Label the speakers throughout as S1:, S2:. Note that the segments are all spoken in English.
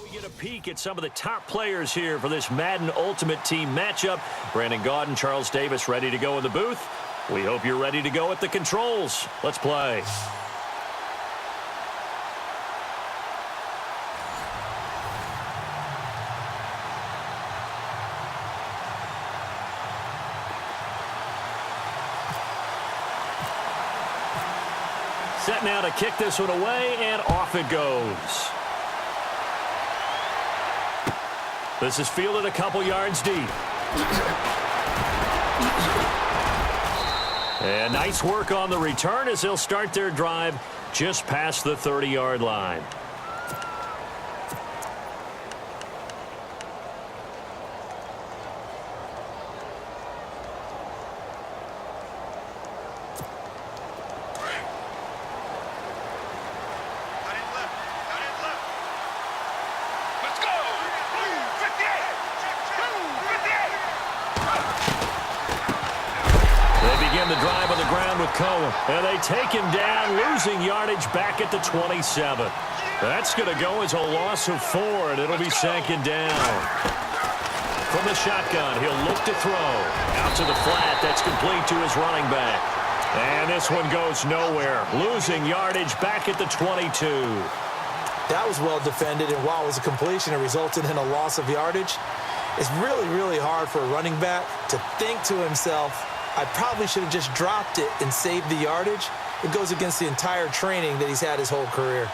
S1: We get a peek at some of the top players here for this Madden Ultimate Team matchup. Brandon Gaudin, Charles Davis ready to go in the booth. We hope you're ready to go at the controls. Let's play. Set now to kick this one away, and off it goes. This is fielded a couple yards deep. And nice work on the return as they'll start their drive just past the 30-yard line. The drive on the ground with Cohen, and they take him down, losing yardage back at the 27. That's going to go as a loss of 4, and it'll be second down. From the shotgun, he'll look to throw. Out to the flat, that's complete to his running back. And this one goes nowhere, losing yardage back at the 22.
S2: That was well defended, and while it was a completion, it resulted in a loss of yardage. It's really, really hard for a running back to think to himself, I probably should have just dropped it and saved the yardage. It goes against the entire training that he's had his whole career.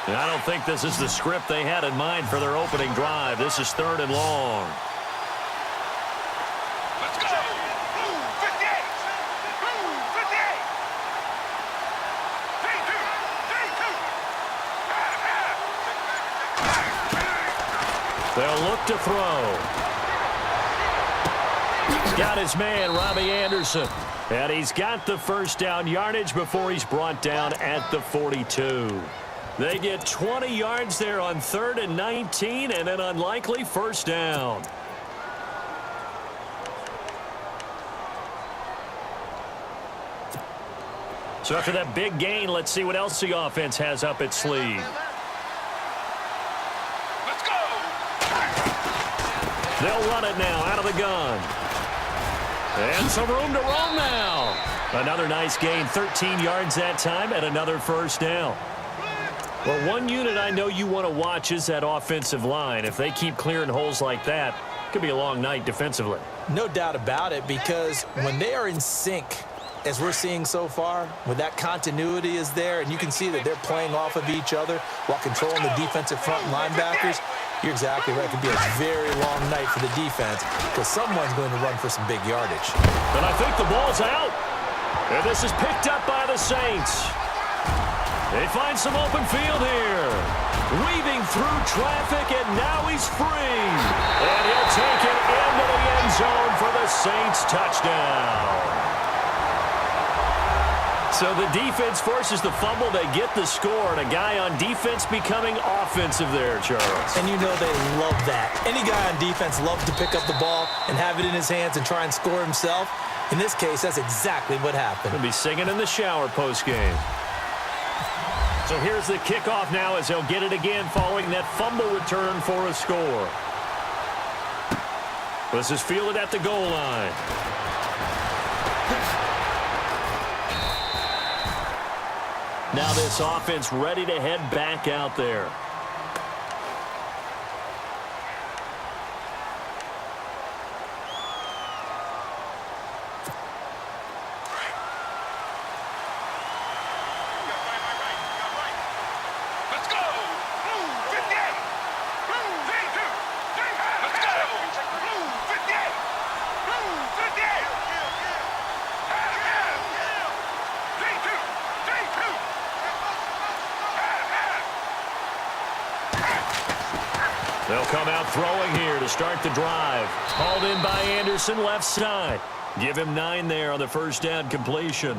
S1: And I don't think this is the script they had in mind for their opening drive. This is 3rd and long.
S3: Let's go! 58! 58!
S1: They'll look to throw. He's got his man, Robbie Anderson. And he's got the first down yardage before he's brought down at the 42. They get 20 yards there on 3rd and 19 and an unlikely first down. So after that big gain, let's see what else the offense has up its sleeve. They'll run it now out of the gun. And some room to roam now. Another nice gain, 13 yards that time, and another first down. Well, one unit I know you want to watch is that offensive line. If they keep clearing holes like that, it could be a long night defensively.
S2: No doubt about it, because when they are in sync, as we're seeing so far, when that continuity is there, and you can see that they're playing off of each other while controlling the defensive front linebackers, you're exactly right. It could be a very long night for the defense because someone's going to run for some big yardage.
S1: And I think the ball's out. And this is picked up by the Saints. They find some open field here. Weaving through traffic, and now he's free. And he'll take it into the end zone for the Saints touchdown. So the defense forces the fumble. They get the score, and a guy on defense becoming offensive there, Charles.
S2: And you know they love that. Any guy on defense loves to pick up the ball and have it in his hands and try and score himself. In this case, that's exactly what happened.
S1: He'll be singing in the shower post-game. So here's the kickoff now as they'll get it again following that fumble return for a score. This is fielded at the goal line. Now this offense ready to head back out there.
S3: Let's go! 58! 32! Let's go! 58! 58!
S1: They'll come out throwing here to start the drive. Hauled in by Anderson, left side. Give him 9 there on the first down completion.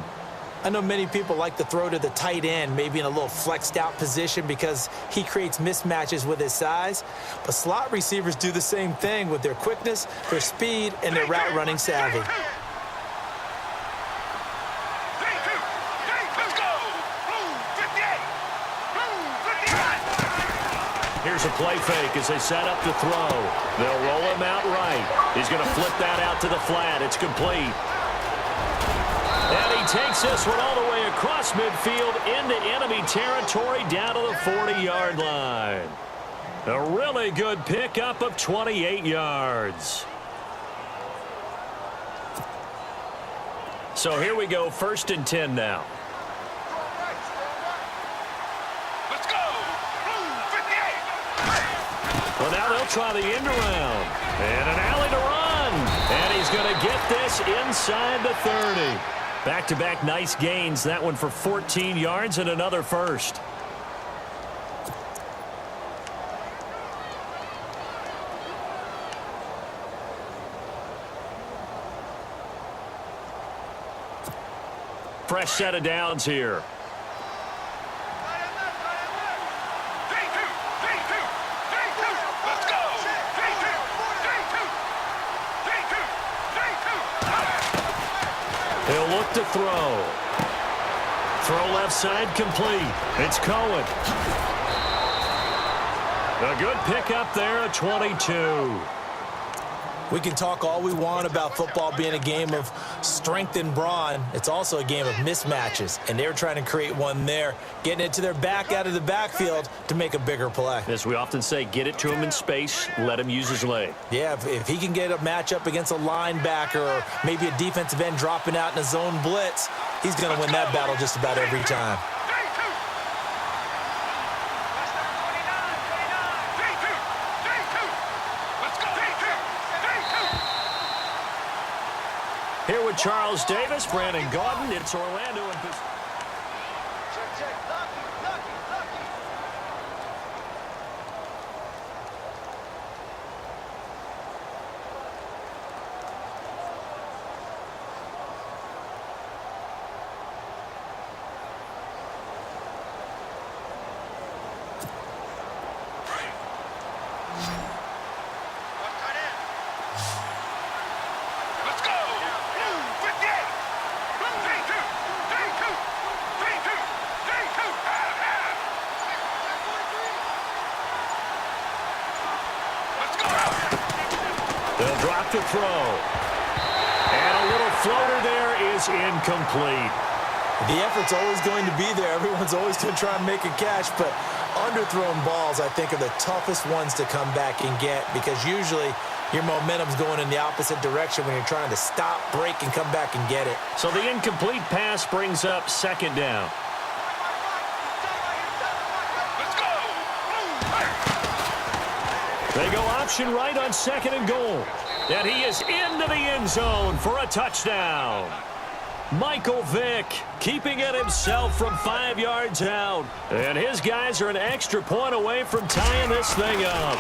S2: I know many people like to throw to the tight end, maybe in a little flexed out position because he creates mismatches with his size. But slot receivers do the same thing with their quickness, their speed, and their route running savvy.
S1: Here's a play fake as they set up to throw. They'll roll him out right. He's going to flip that out to the flat. It's complete. And he takes this one all the way across midfield into enemy territory down to the 40-yard line. A really good pickup of 28 yards. So here we go, 1st and 10 now.
S3: Let's go. 58.
S1: Well, now they'll try the end around. And an alley to run. And he's going to get this inside the 30. Back-to-back nice gains. That one for 14 yards and another first. Fresh set of downs here.
S3: 3-2. Let's go. 3-2.
S1: He'll look to throw. Throw left side complete. It's Cohen. A good pickup there at 22.
S2: We can talk all we want about football being a game of strength and brawn. It's also a game of mismatches, and they're trying to create one there, getting it to their back out of the backfield to make a bigger play.
S1: As we often say, get it to him in space, let him use his leg.
S2: Yeah, if he can get a matchup against a linebacker or maybe a defensive end dropping out in a zone blitz, he's going to win that battle just about every time.
S1: Here with Charles Davis, Brandon Gaudin. It's Orlando in position. They'll drop to throw. And a little floater there is incomplete.
S2: The effort's always going to be there. Everyone's always going to try and make a catch, but underthrown balls, I think, are the toughest ones to come back and get because usually your momentum's going in the opposite direction when you're trying to stop, break, and come back and get it.
S1: So the incomplete pass brings up 2nd down. They go option right on 2nd and goal. And he is into the end zone for a touchdown. Michael Vick keeping it himself from 5 yards out. And his guys are an extra point away from tying this thing up.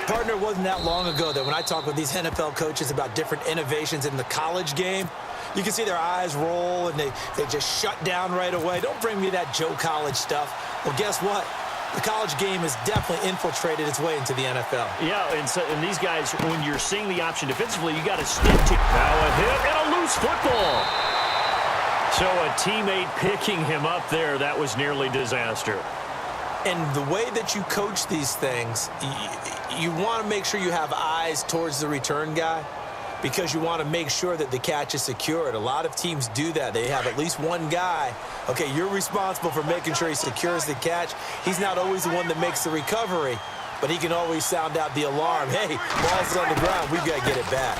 S2: Partner, it wasn't that long ago that when I talk with these NFL coaches about different innovations in the college game, you can see their eyes roll and they just shut down right away. Don't bring me that Joe College stuff. Well, guess what? The college game has definitely infiltrated its way into the NFL.
S1: Yeah, and these guys, when you're seeing the option defensively, you got to stick to. Now a hit and a loose football. So a teammate picking him up there, that was nearly disaster.
S2: And the way that you coach these things, you want to make sure you have eyes towards the return guy because you want to make sure that the catch is secured. A lot of teams do that. They have at least one guy. Okay, you're responsible for making sure he secures the catch. He's not always the one that makes the recovery, but he can always sound out the alarm. Hey, ball's on the ground. We've got to get it back.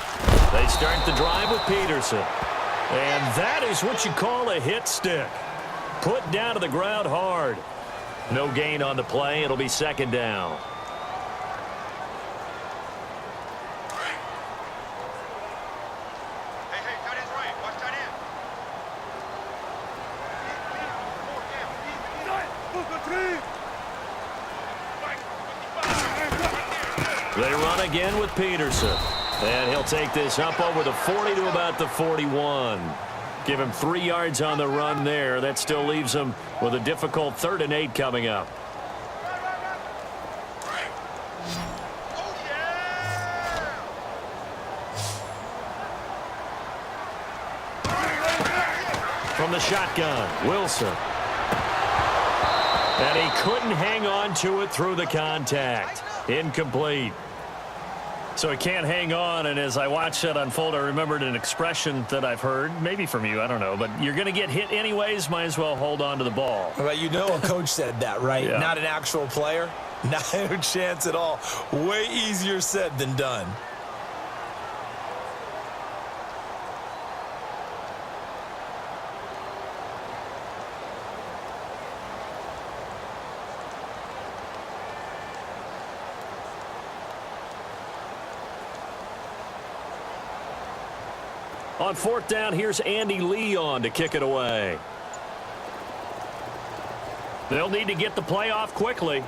S1: They start the drive with Peterson. And that is what you call a hit stick. Put down to the ground hard. No gain on the play. It'll be 2nd down. They run again with Peterson. And he'll take this up over the 40 to about the 41. Give him 3 yards on the run there. That still leaves him with a difficult 3rd and 8 coming up. From the shotgun, Wilson. And he couldn't hang on to it through the contact. Incomplete. So he can't hang on, and as I watched that unfold, I remembered an expression that I've heard, maybe from you, I don't know, but you're going to get hit anyways, might as well hold on to the ball.
S2: Well, you know a coach said that, right?
S1: Yeah.
S2: Not an actual player. Not a chance at all. Way easier said than done.
S1: On fourth down, here's Andy Lee on to kick it away. They'll need to get the play off quickly.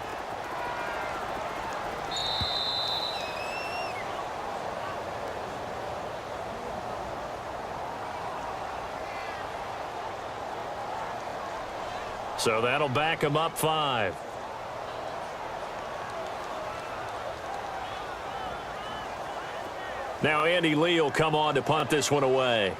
S1: So that'll back him up 5. Now Andy Lee will come on to punt this one away.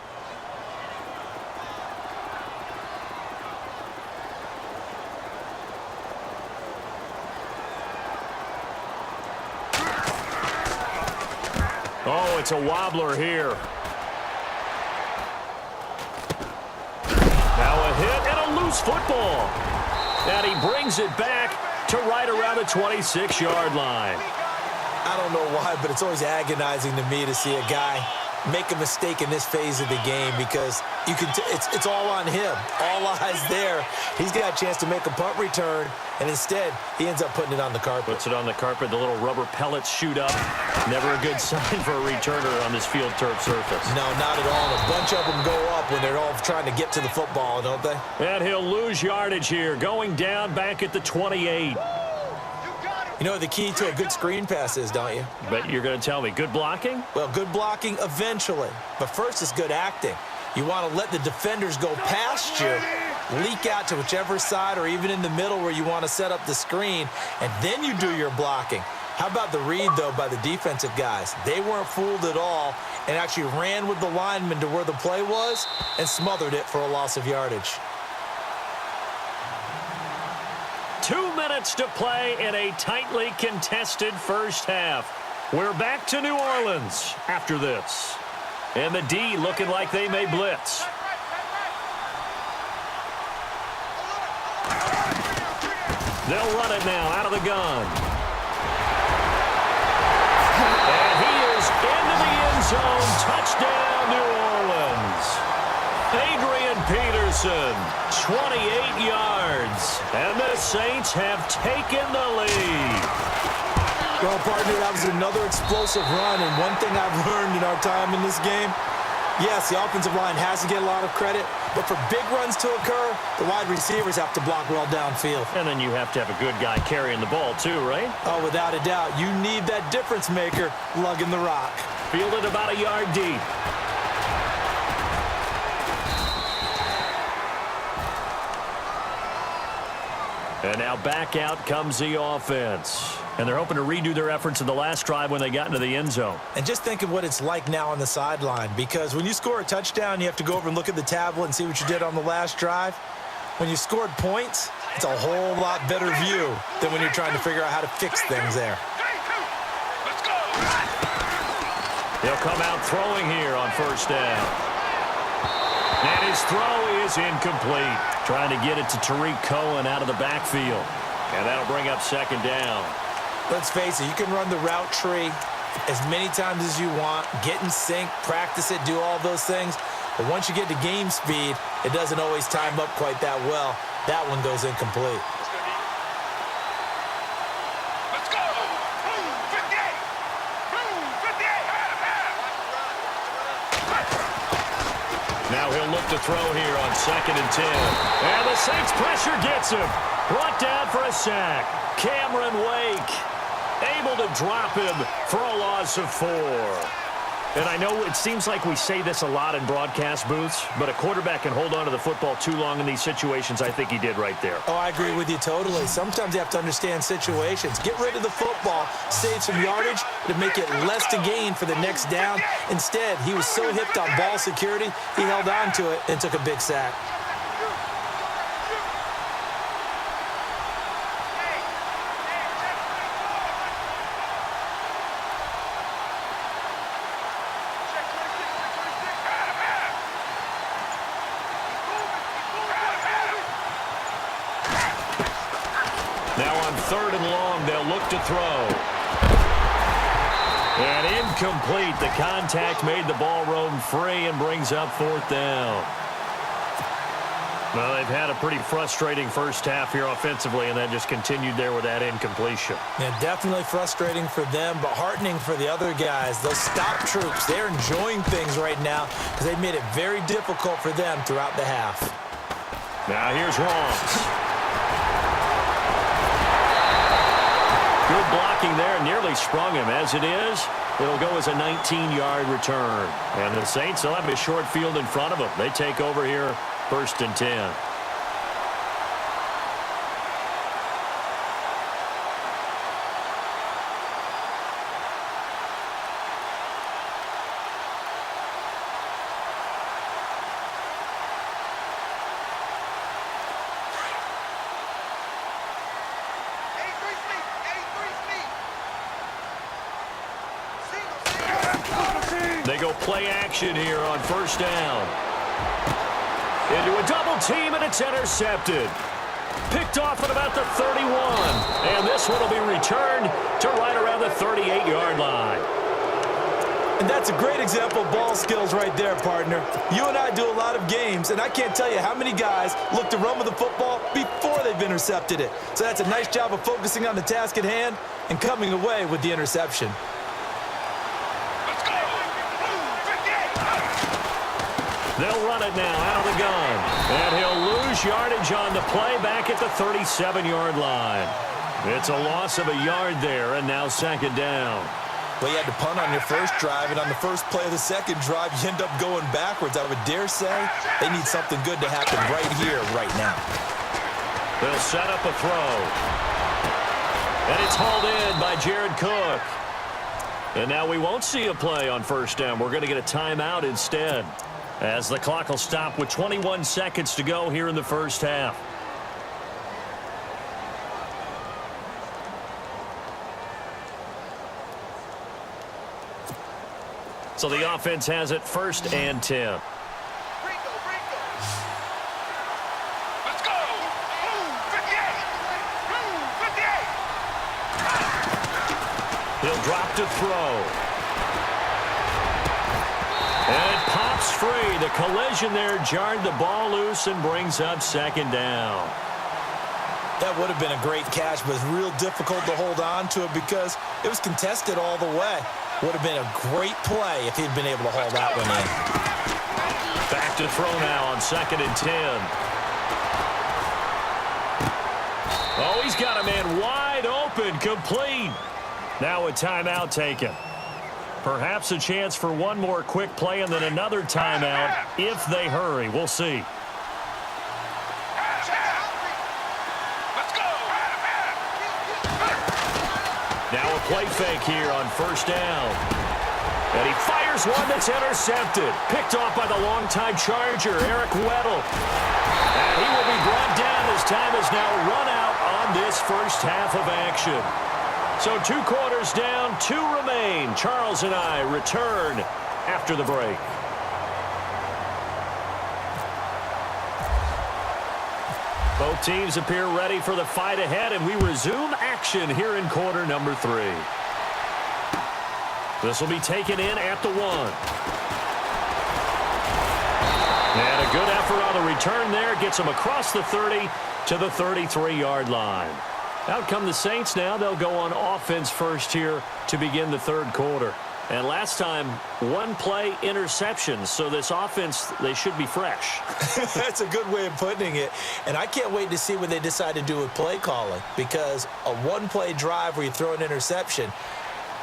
S1: Oh, it's a wobbler here. Now a hit and a loose football. And he brings it back to right around the 26-yard line.
S2: I don't know why, but it's always agonizing to me to see a guy make a mistake in this phase of the game because you can it's all on him. All eyes there. He's got a chance to make a punt return, and instead he ends up putting it on the carpet.
S1: Puts it on the carpet. The little rubber pellets shoot up. Never a good sign for a returner on this field turf surface.
S2: No, not at all. And a bunch of them go up when they're all trying to get to the football, don't they?
S1: And he'll lose yardage here, going down back at the 28.
S2: You know what the key to a good screen pass is, don't you?
S1: Bet you're going to tell me. Good blocking?
S2: Well, good blocking eventually. But first is good acting. You want to let the defenders go past you, leak out to whichever side or even in the middle where you want to set up the screen, and then you do your blocking. How about the read, though, by the defensive guys? They weren't fooled at all and actually ran with the lineman to where the play was and smothered it for a loss of yardage.
S1: 2 minutes to play in a tightly contested first half. We're back to New Orleans after this. And the D looking like they may blitz. They'll run it now out of the gun. And he is into the end zone. Touchdown, New Orleans. Adrian Peterson, 28 yards. And the Saints have taken the lead.
S2: Well, partner, that was another explosive run, and one thing I've learned in our time in this game, yes, the offensive line has to get a lot of credit, but for big runs to occur, the wide receivers have to block well downfield.
S1: And then you have to have a good guy carrying the ball too, right?
S2: Oh, without a doubt. You need that difference maker lugging the rock.
S1: Fielded about a yard deep. And now back out comes the offense. And they're hoping to redo their efforts in the last drive when they got into the end zone.
S2: And just think of what it's like now on the sideline, because when you score a touchdown, you have to go over and look at the tablet and see what you did on the last drive. When you scored points, it's a whole lot better view than when you're trying to figure out how to fix things there.
S3: Let's go.
S1: He'll come out throwing here on first down. And his throw is incomplete. Trying to get it to Tariq Cohen out of the backfield. And that'll bring up second down.
S2: Let's face it, you can run the route tree as many times as you want, get in sync, practice it, do all those things. But once you get to game speed, it doesn't always time up quite that well. That one goes incomplete.
S3: Let's go. 58. 58.
S1: Now he'll look to throw here on 2nd and 10. And the Saints pressure gets him. Brought down for a sack. Cameron Wake able to drop him for a loss of 4. And I know it seems like we say this a lot in broadcast booths, but a quarterback can hold on to the football too long in these situations. I think he did right there.
S2: Oh, I agree with you totally. Sometimes you have to understand situations. Get rid of the football, save some yardage to make it less to gain for the next down. Instead, he was so hipped on ball security, he held on to it and took a big sack.
S1: Now on 3rd and long, they'll look to throw. And incomplete. The contact made the ball roam free and brings up 4th down. Well, they've had a pretty frustrating first half here offensively, and that just continued there with that incompletion.
S2: Yeah, definitely frustrating for them, but heartening for the other guys. Those stop troops, they're enjoying things right now because they made it very difficult for them throughout the half.
S1: Now here's Ross. Good blocking there, nearly sprung him. As it is, it'll go as a 19-yard return. And the Saints will have a short field in front of them. They take over here, 1st and 10. They go play action here on 1st down. Into a double team, and it's intercepted. Picked off at about the 31. And this one will be returned to right around the 38-yard line.
S2: And that's a great example of ball skills right there, partner. You and I do a lot of games, and I can't tell you how many guys look to run with the football before they've intercepted it. So that's a nice job of focusing on the task at hand and coming away with the interception.
S1: They'll run it now out of the gun. And he'll lose yardage on the play back at the 37-yard line. It's a loss of a yard there, and now 2nd down.
S2: Well, you had to punt on your first drive, and on the first play of the second drive, you end up going backwards. I would dare say they need something good to happen right here, right now.
S1: They'll set up a throw. And it's hauled in by Jared Cook. And now we won't see a play on 1st down. We're going to get a timeout instead, as the clock will stop with 21 seconds to go here in the first half. So the offense has it 1st and 10.
S3: Let's go. 58. 58.
S1: He'll drop to throw. And it pops free. The collision there jarred the ball loose and brings up 2nd down.
S2: That would have been a great catch, but it's real difficult to hold on to it because it was contested all the way. Would have been a great play if he'd been able to haul that one in.
S1: Back to throw now on 2nd and 10. Oh, he's got a man wide open, complete. Now a timeout taken. Perhaps a chance for one more quick play and then another timeout if they hurry. We'll see. Now a play fake here on 1st down. And he fires one that's intercepted. Picked off by the longtime Charger, Eric Weddle. And he will be brought down as time is now run out on this first half of action. So 2 quarters down, 2 remain. Charles and I return after the break. Both teams appear ready for the fight ahead, and we resume action here in quarter number 3. This will be taken in at the 1. And a good effort on the return there. Gets him across the 30 to the 33-yard line. Out come the Saints now. They'll go on offense first here to begin the 3rd quarter. And last time, 1 play interception. So this offense, they should be fresh.
S2: That's a good way of putting it. And I can't wait to see what they decide to do with play calling, because a 1-play drive where you throw an interception,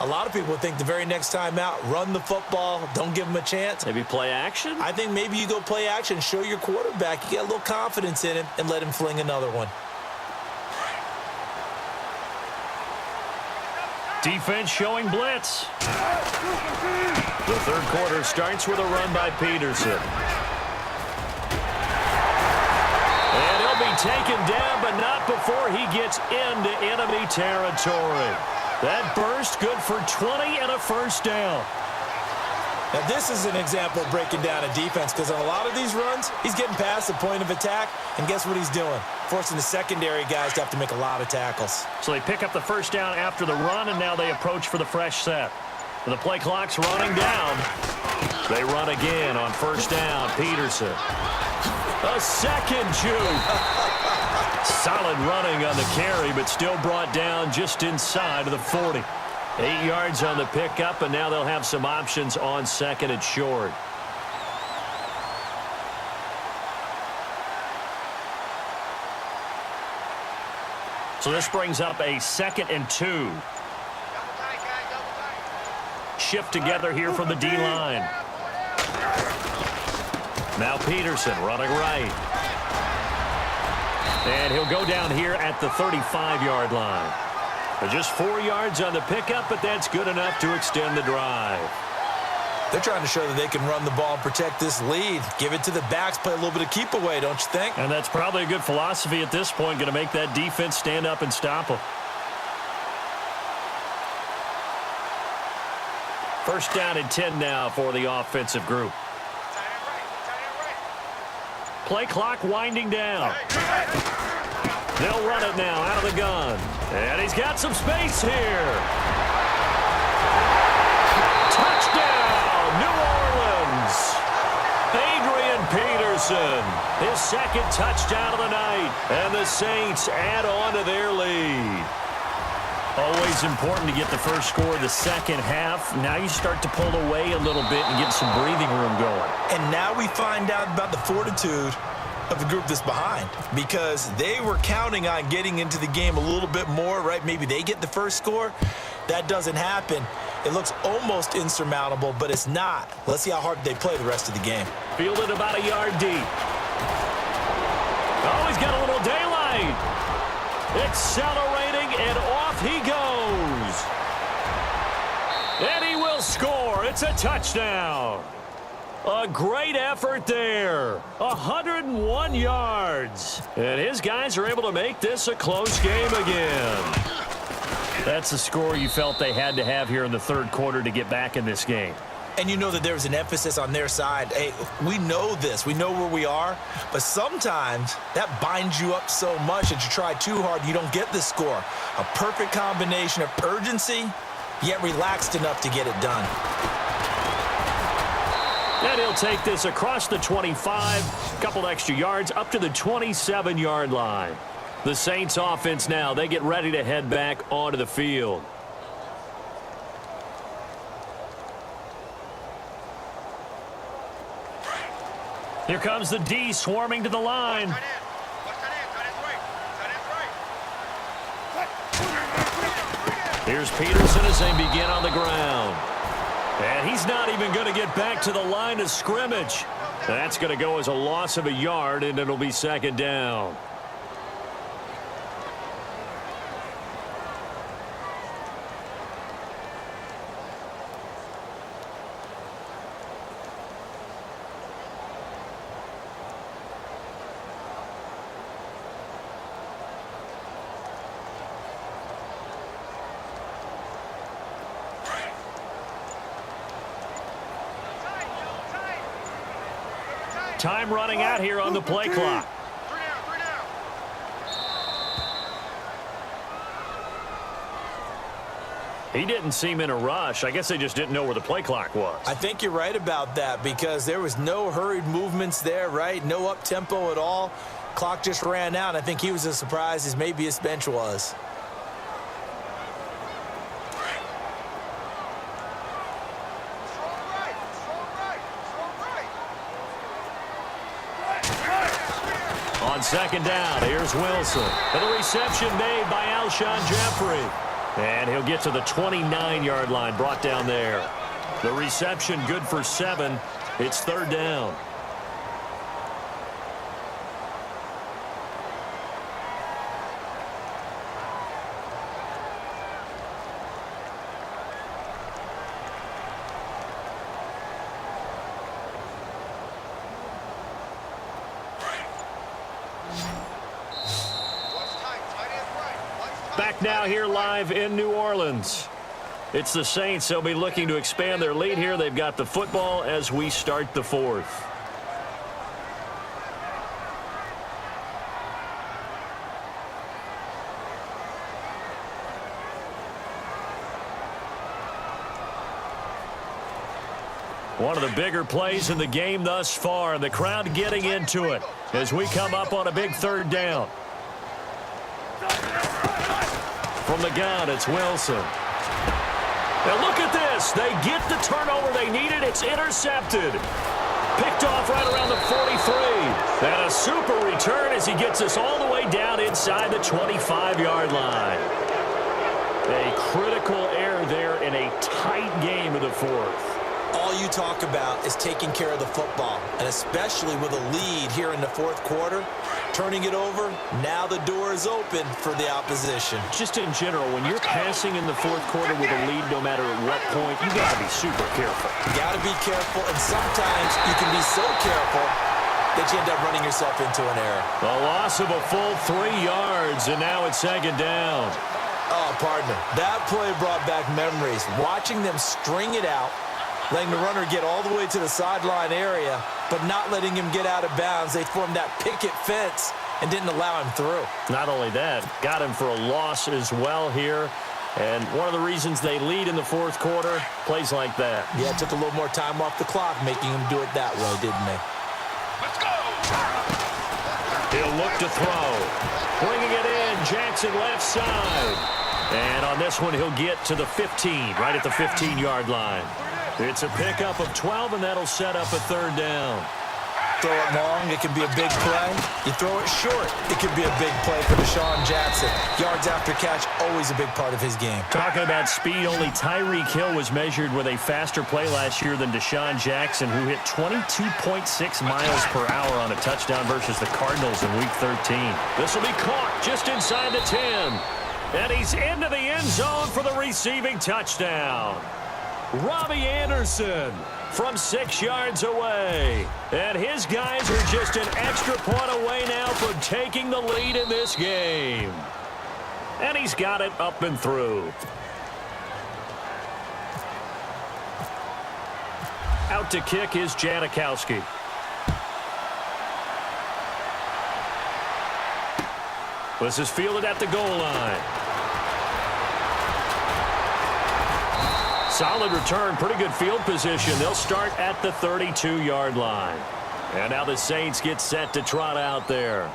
S2: a lot of people think the very next time out, run the football, don't give them a chance.
S1: Maybe play action?
S2: I think maybe you go play action, show your quarterback, you get a little confidence in him, and let him fling another one.
S1: Defense showing blitz. The 3rd quarter starts with a run by Peterson. And he'll be taken down, but not before he gets into enemy territory. That burst good for 20 and a 1st down.
S2: Now, this is an example of breaking down a defense because on a lot of these runs, he's getting past the point of attack, and guess what he's doing? Forcing the secondary guys to have to make a lot of tackles.
S1: So they pick up the first down after the run, and now they approach for the fresh set. The play clock's running down. They run again on first down. Peterson. A second juke. Solid running on the carry, but still brought down just inside of the 40. 8 yards on the pickup, and now they'll have some options on second and short. So this brings up a 2nd and 2. Shift together here from the D-line. Now Peterson running right. And he'll go down here at the 35-yard line. Just 4 yards on the pickup, but that's good enough to extend the drive.
S2: They're trying to show that they can run the ball and protect this lead. Give it to the backs, play a little bit of keep away, don't you think?
S1: And that's probably a good philosophy at this point, going to make that defense stand up and stop them. First down and 10 now for the offensive group. Play clock winding down. They'll run it now out of the gun. And he's got some space here. Touchdown, New Orleans. Adrian Peterson, his 2nd touchdown of the night. And the Saints add on to their lead. Always important to get the first score of the second half. Now you start to pull away a little bit and get some breathing room going.
S2: And now we find out about the fortitude of the group that's behind, because they were counting on getting into the game a little bit more, right? Maybe they get the first score. That doesn't happen. It looks almost insurmountable, but it's not. Let's see how hard they play the rest of the game.
S1: Fielded about a yard deep. Oh, he's got a little daylight. Accelerating, and off he goes. And he will score. It's a touchdown. A great effort there. 101 yards. And his guys are able to make this a close game again. That's the score you felt they had to have here in the third quarter to get back in this game.
S2: And you know that there was an emphasis on their side. Hey, we know this. We know where we are. But sometimes that binds you up so much that you try too hard, you don't get the score. A perfect combination of urgency, yet relaxed enough to get it done.
S1: And he'll take this across the 25, a couple extra yards, up to the 27-yard line. The Saints offense now, they get ready to head back onto the field. Here comes the D swarming to the line. Here's Peterson as they begin on the ground. And he's not even going to get back to the line of scrimmage. That's going to go as a loss of a yard, and it'll be 2nd down. Time running out here on the play clock. He didn't seem in a rush. I guess they just didn't know where the play clock was.
S2: I think you're right about that because there was no hurried movements there, right? No up-tempo at all. Clock just ran out. I think he was as surprised as maybe his bench was.
S1: On 2nd down, here's Wilson. And the reception made by Alshon Jeffrey. And he'll get to the 29-yard line, brought down there. The reception good for 7. It's 3rd down. Back now here live in New Orleans. It's the Saints. They'll be looking to expand their lead here. They've got the football as we start the fourth. One of the bigger plays in the game thus far, and the crowd getting into it as we come up on a big third down. From the gun, it's Wilson. And look at this. They get the turnover they needed. It's intercepted. Picked off right around the 43. And a super return as he gets us all the way down inside the 25-yard line. A critical error there in a tight game of the fourth.
S2: All you talk about is taking care of the football, and especially with a lead here in the fourth quarter, turning it over, now the door is open for the opposition.
S1: Just in general, when you're passing in the fourth quarter with a lead, no matter at what point, you got to be super careful.
S2: You got to be careful, and sometimes you can be so careful that you end up running yourself into an error.
S1: A loss of a full 3 yards, and now it's second down.
S2: Oh, partner, that play brought back memories. Watching them string it out, letting the runner get all the way to the sideline area, but not letting him get out of bounds. They formed that picket fence and didn't allow him through.
S1: Not only that, got him for a loss as well here. And one of the reasons they lead in the fourth quarter, plays like that.
S2: Yeah, it took a little more time off the clock, making him do it that way, didn't they?
S3: Let's go.
S1: He'll look to throw. Bringing it in, Jackson left side. And on this one, he'll get to the 15, right at the 15-yard line. It's a pickup of 12, and that'll set up a third down.
S2: Throw it long, it can be a big play. You throw it short, it can be a big play for Deshaun Jackson. Yards after catch, always a big part of his game.
S1: Talking about speed, only Tyreek Hill was measured with a faster play last year than Deshaun Jackson, who hit 22.6 miles per hour on a touchdown versus the Cardinals in Week 13. This will be caught just inside the 10. And he's into the end zone for the receiving touchdown. Robbie Anderson from 6 yards away. And his guys are just an extra point away now from taking the lead in this game. And he's got it up and through. Out to kick is Janikowski. This is fielded at the goal line. Solid return, pretty good field position. They'll start at the 32-yard line. And now the Saints get set to trot out there.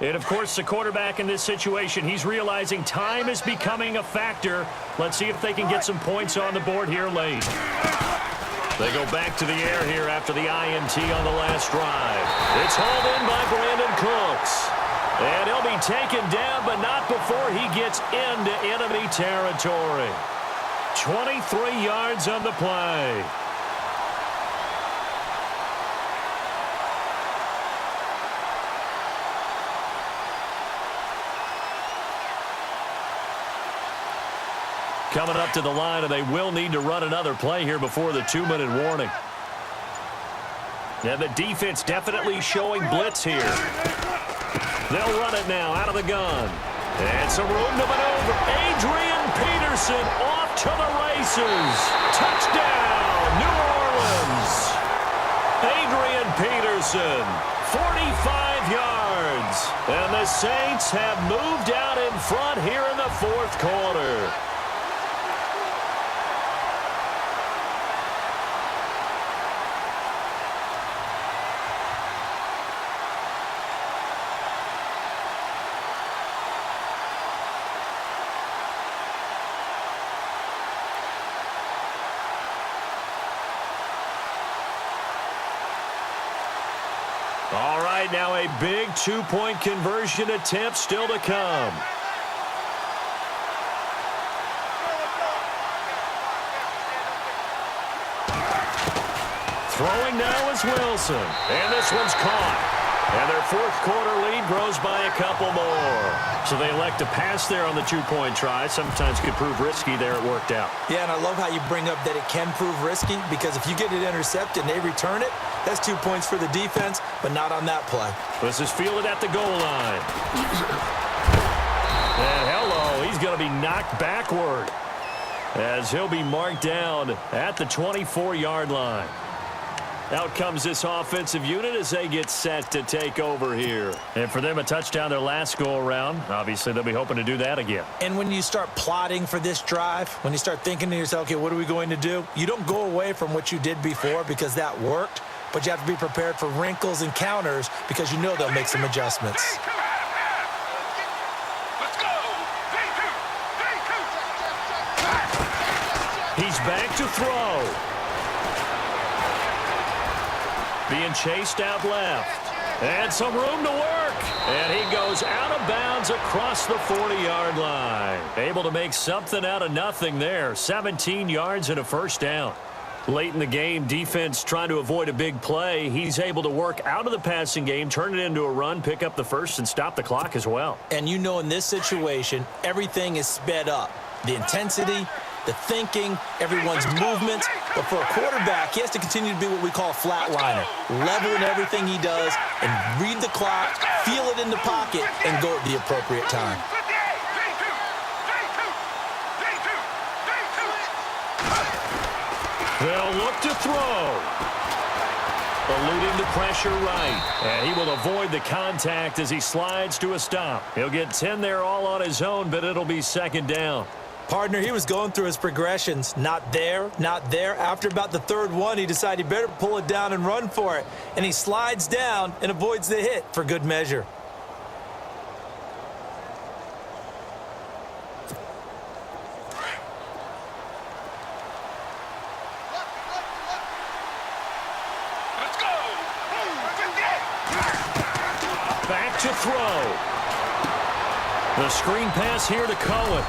S1: And, of course, the quarterback in this situation, he's realizing time is becoming a factor. Let's see if they can get some points on the board here late. They go back to the air here after the INT on the last drive. It's hauled in by Brandon Cooks. And he'll be taken down, but not before he gets into enemy territory. 23 yards on the play. Coming up to the line, and they will need to run another play here before the 2-minute warning. And the defense definitely showing blitz here. They'll run it now out of the gun. And some room to maneuver. Adrian Peterson off to the races. Touchdown, New Orleans. Adrian Peterson, 45 yards. And the Saints have moved out in front here in the fourth quarter. All right, now a big two-point conversion attempt still to come. Throwing now is Wilson. And this one's caught. And their fourth quarter lead grows by a couple more. So they elect to pass there on the two-point try. Sometimes could prove risky there. It worked out.
S2: Yeah, and I love how you bring up that it can prove risky, because if you get it intercepted and they return it, that's 2 points for the defense, but not on that play.
S1: This is fielded at the goal line. And hello, he's going to be knocked backward as he'll be marked down at the 24-yard line. Out comes this offensive unit as they get set to take over here. And for them, a touchdown their last go-around. Obviously, they'll be hoping to do that again.
S2: And when you start plotting for this drive, when you start thinking to yourself, okay, what are we going to do? You don't go away from what you did before because that worked, but you have to be prepared for wrinkles and counters because you know they'll make some adjustments.
S3: Let's go.
S1: He's back to throw. Being chased out left. And some room to work. And he goes out of bounds across the 40-yard line. Able to make something out of nothing there. 17 yards and a first down. Late in the game, defense trying to avoid a big play. He's able to work out of the passing game, turn it into a run, pick up the first, and stop the clock as well.
S2: And you know in this situation, everything is sped up. The intensity, the thinking, everyone's movements. But for a quarterback, he has to continue to be what we call a flatliner. Level in everything he does and read the clock, feel it in the pocket, and go at the appropriate time.
S1: They'll look to throw. Eluding the pressure right. And he will avoid the contact as he slides to a stop. He'll get 10 there all on his own, but it'll be second down.
S2: Partner, he was going through his progressions. Not there, not there. After about the third one, he decided he better pull it down and run for it. And he slides down and avoids the hit for good measure.
S3: Let's go.
S1: Back to throw. The screen pass here to Cohen.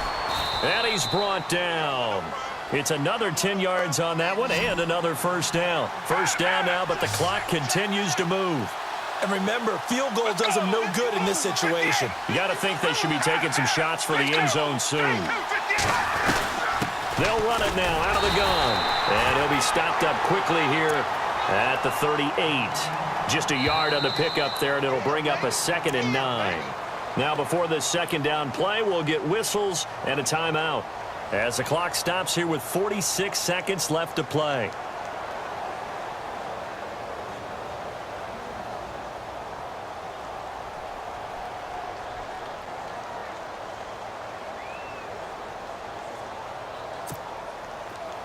S1: And he's brought down. It's another 10 yards on that one and another first down. First down now, but the clock continues to move.
S2: And remember, field goal does them no good in this situation.
S1: You got to think they should be taking some shots for the end zone soon. They'll run it now out of the gun. And he'll be stopped up quickly here at the 38. Just a yard on the pickup there, and it'll bring up a 2nd and 9. Now, before this second down play, we'll get whistles and a timeout as the clock stops here with 46 seconds left to play.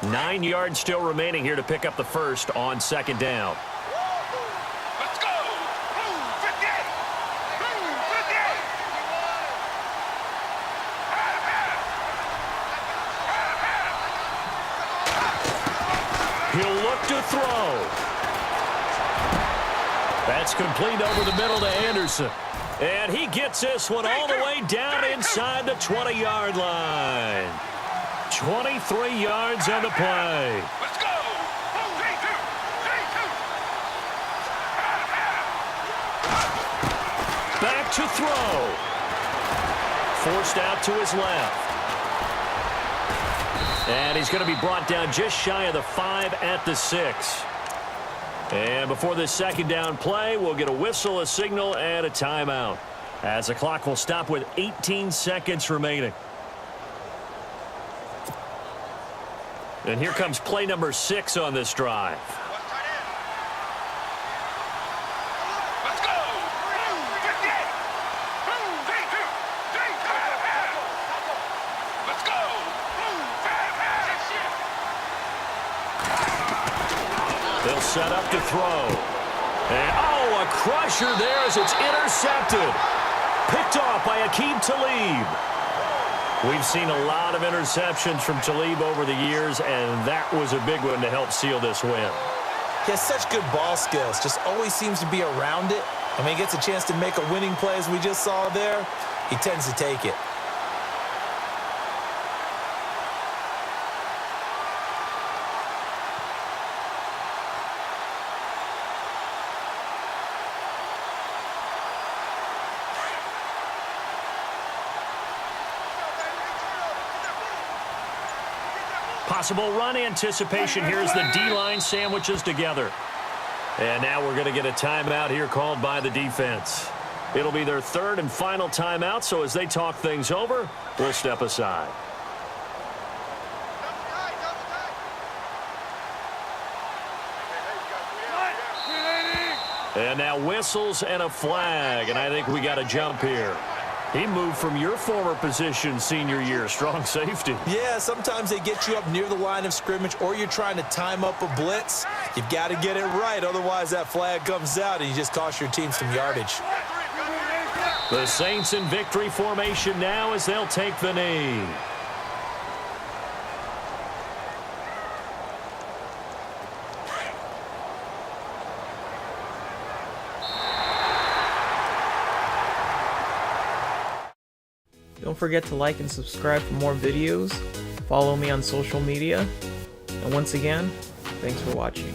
S1: Nine yards still remaining here to pick up the first on second down.
S3: Let's go. 58.
S1: He'll look to throw. That's complete over the middle to Anderson. And he gets this one all the way down inside the 20-yard line. 23 yards on the play.
S3: Let's go.
S1: Back to throw. Forced out to his left. And he's going to be brought down just shy of the 5 at the 6. And before this second down play, we'll get a whistle, a signal, and a timeout, as the clock will stop with 18 seconds remaining. And here comes play number 6 on this drive.
S3: Let's go. 58. Let's go.
S1: They'll set up to throw. And, oh, a crusher there as it's intercepted. Picked off by Aqib Talib. We've seen a lot of interceptions from Talib over the years, and that was a big one to help seal this win.
S2: He has such good ball skills, just always seems to be around it. And when he gets a chance to make a winning play, as we just saw there, he tends to take it.
S1: Possible run anticipation here as the D-line sandwiches together. And now we're going to get a timeout here called by the defense. It'll be their third and final timeout, so as they talk things over, we'll step aside. And now whistles and a flag, and I think we got a jump here. He moved from your former position senior year, strong safety.
S2: Yeah, sometimes they get you up near the line of scrimmage, or you're trying to time up a blitz. You've got to get it right, otherwise that flag comes out and you just cost your team some yardage.
S1: The Saints in victory formation now as they'll take the knee.
S4: Don't forget to like and subscribe for more videos. Follow me on social media. And once again, thanks for watching.